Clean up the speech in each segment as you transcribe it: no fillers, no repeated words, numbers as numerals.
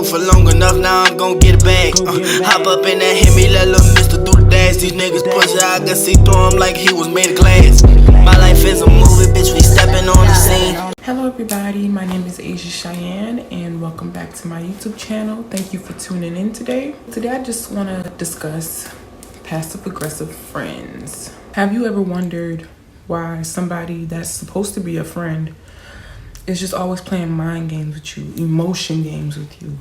for long enough, now I'm gon' get it back. Hop up in that Hemi, let little mister do the dash. These niggas pussy, I can see through him like he was made of glass. My life is a movie, bitch, we stepping on the scene. Hello everybody, my name is Asia Cheyenne and welcome back to my YouTube channel. Thank you for tuning in today. Today I just want to discuss passive aggressive friends. Have you ever wondered why somebody that's supposed to be a friend is just always playing mind games with you, emotion games with you?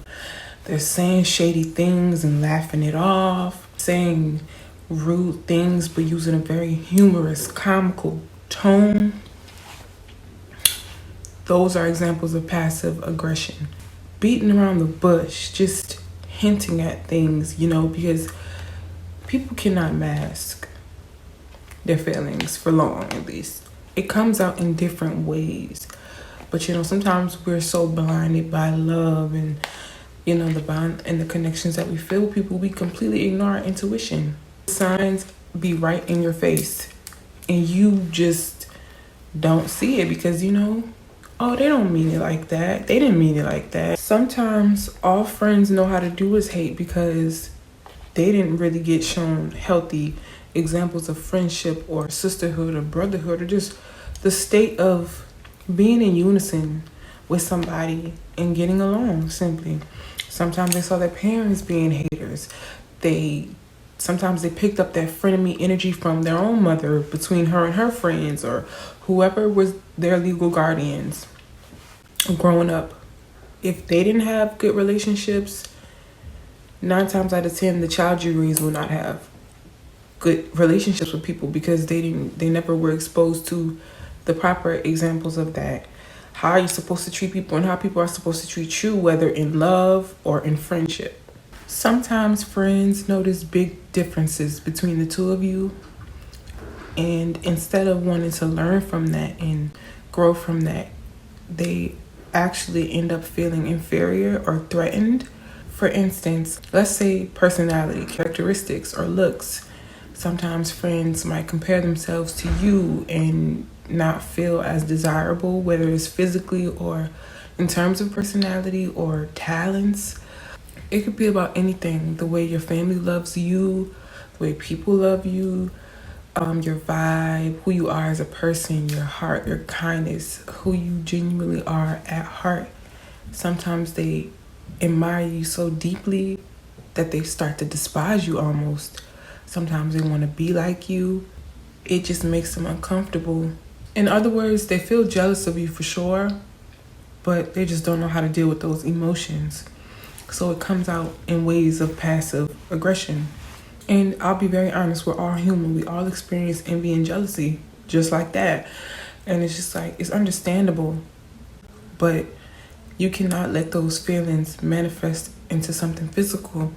They're saying shady things and laughing it off, saying rude things but using a very humorous, comical tone. Those are examples of passive aggression. Beating around the bush, just hinting at things, because people cannot mask their feelings for long, at least. It comes out in different ways. But, sometimes we're so blinded by love and, the bond and the connections that we feel with people, we completely ignore our intuition. Signs be right in your face and you just don't see it because, oh, they don't mean it like that. They didn't mean it like that. Sometimes all friends know how to do is hate because they didn't really get shown healthy examples of friendship or sisterhood or brotherhood or just the state of being in unison with somebody and getting along, simply. Sometimes they saw their parents being haters. Sometimes they picked up that frenemy energy from their own mother between her and her friends or whoever was their legal guardians growing up. If they didn't have good relationships, 9 times out of 10, the child you raise will not have good relationships with people because they never were exposed to the proper examples of that. How are you supposed to treat people and how people are supposed to treat you, whether in love or in friendship. Sometimes friends notice big differences between the two of you, and instead of wanting to learn from that and grow from that, they actually end up feeling inferior or threatened. For instance, let's say personality, characteristics, or looks. Sometimes friends might compare themselves to you and not feel as desirable, whether it's physically or in terms of personality or talents. It could be about anything. The way your family loves you, the way people love you, your vibe, who you are as a person, your heart, your kindness, who you genuinely are at heart. Sometimes they admire you so deeply that they start to despise you almost. Sometimes they want to be like you. It just makes them uncomfortable. In other words, they feel jealous of you for sure, but they just don't know how to deal with those emotions. So it comes out in ways of passive aggression. And I'll be very honest, we're all human. We all experience envy and jealousy just like that. And it's just like, it's understandable. But you cannot let those feelings manifest into something physical.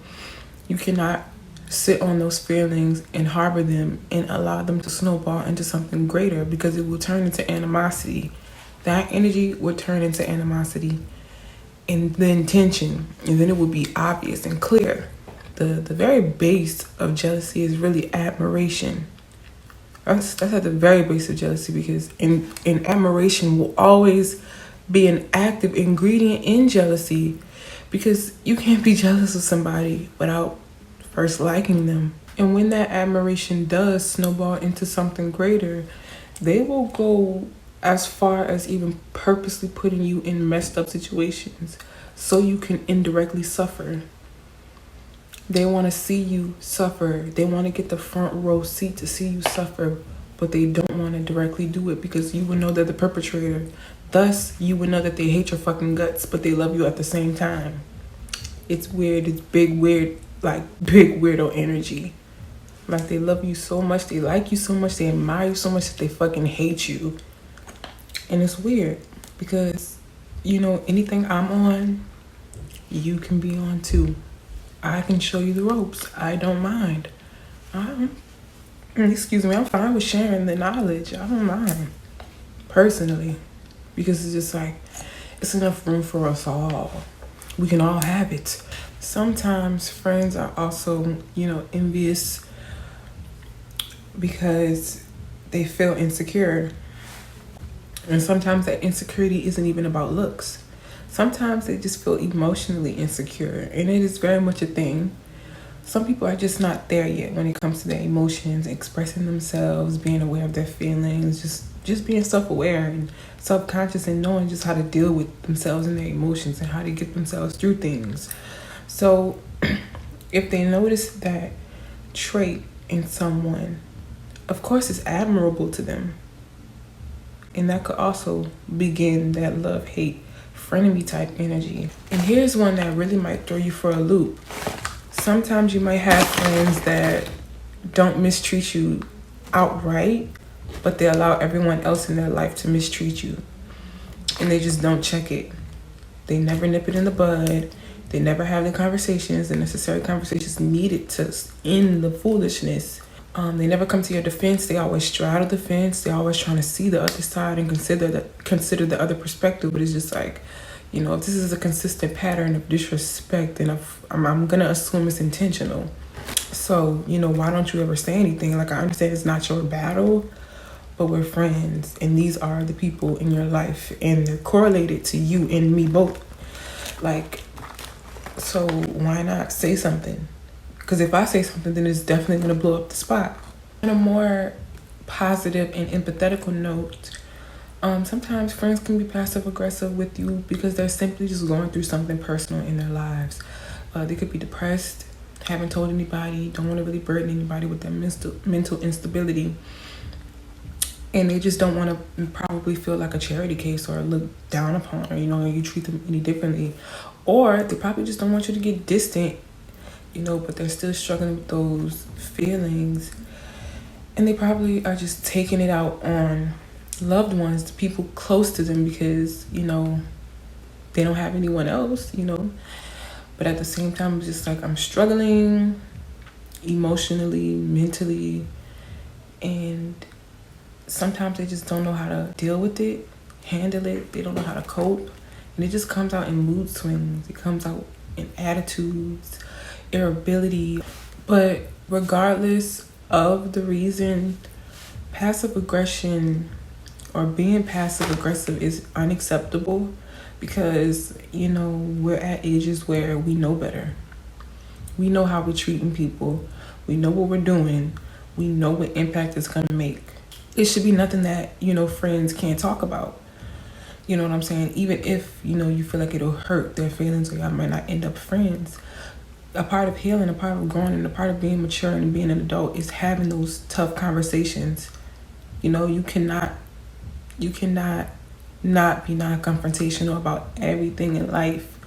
You cannot sit on those feelings and harbor them and allow them to snowball into something greater because it will turn into animosity. That energy will turn into animosity and then tension, and then it will be obvious and clear. The very base of jealousy is really admiration. That's at the very base of jealousy because in admiration will always be an active ingredient in jealousy because you can't be jealous of somebody without first liking them. And when that admiration does snowball into something greater, they will go as far as even purposely putting you in messed up situations so you can indirectly suffer. They want to see you suffer. They want to get the front row seat to see you suffer, but they don't want to directly do it because you would know they're the perpetrator. Thus, you would know that they hate your fucking guts, but they love you at the same time. It's weird. It's big weirdo energy. Like they love you so much, they like you so much, they admire you so much that they fucking hate you. And it's weird because, anything I'm on, you can be on too. I can show you the ropes. I don't mind. Excuse me, I'm fine with sharing the knowledge. I don't mind. Personally. Because it's just like, it's enough room for us all. We can all have it. Sometimes friends are also, envious because they feel insecure. And sometimes that insecurity isn't even about looks. Sometimes they just feel emotionally insecure, and it is very much a thing. Some people are just not there yet when it comes to their emotions, expressing themselves, being aware of their feelings, just being self-aware and self-conscious, and knowing just how to deal with themselves and their emotions and how to get themselves through things. So if they notice that trait in someone, of course it's admirable to them. And that could also begin that love-hate frenemy type energy. And here's one that really might throw you for a loop. Sometimes you might have friends that don't mistreat you outright, but they allow everyone else in their life to mistreat you. And they just don't check it. They never nip it in the bud. They never have the conversations, the necessary conversations needed to end the foolishness. They never come to your defense. They always straddle the fence. They're always trying to see the other side and consider the other perspective. But it's just like, if this is a consistent pattern of disrespect, then I'm gonna assume it's intentional. So, why don't you ever say anything? Like, I understand it's not your battle, but we're friends, and these are the people in your life, and they're correlated to you and me both. Like, so why not say something? Because if I say something, then it's definitely going to blow up the spot. On a more positive and empathetical note, sometimes friends can be passive aggressive with you because they're simply just going through something personal in their lives. They could be depressed, haven't told anybody, don't want to really burden anybody with their mental instability. And they just don't want to probably feel like a charity case or look down upon, or, you treat them any differently. Or they probably just don't want you to get distant, but they're still struggling with those feelings. And they probably are just taking it out on loved ones, the people close to them, because, they don't have anyone else, But at the same time, it's just like, I'm struggling emotionally, mentally, and sometimes they just don't know how to deal with it, handle it. They don't know how to cope. And it just comes out in mood swings. It comes out in attitudes, irritability. But regardless of the reason, passive aggression or being passive aggressive is unacceptable, because, we're at ages where we know better. We know how we're treating people. We know what we're doing. We know what impact it's going to make. It should be nothing that, friends can't talk about. You know what I'm saying? Even if, you feel like it'll hurt their feelings or y'all might not end up friends. A part of healing, a part of growing, and a part of being mature and being an adult is having those tough conversations. You cannot not be non-confrontational about everything in life.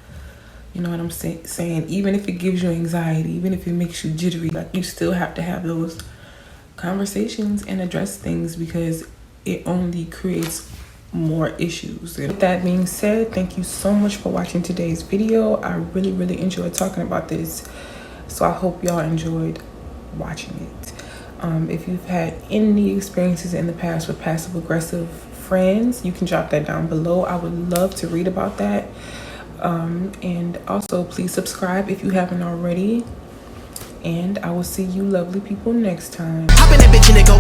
You know what I'm saying? Even if it gives you anxiety, even if it makes you jittery, like, you still have to have those conversations and address things, because it only creates more issues. With that being said, thank you so much for watching today's video. I really, really enjoyed talking about this, so I hope y'all enjoyed watching it. If you've had any experiences in the past with passive aggressive friends, you can drop that down below. I would love to read about that. And also, please subscribe if you haven't already. And I will see you lovely people next time. Hop in that bitch and it go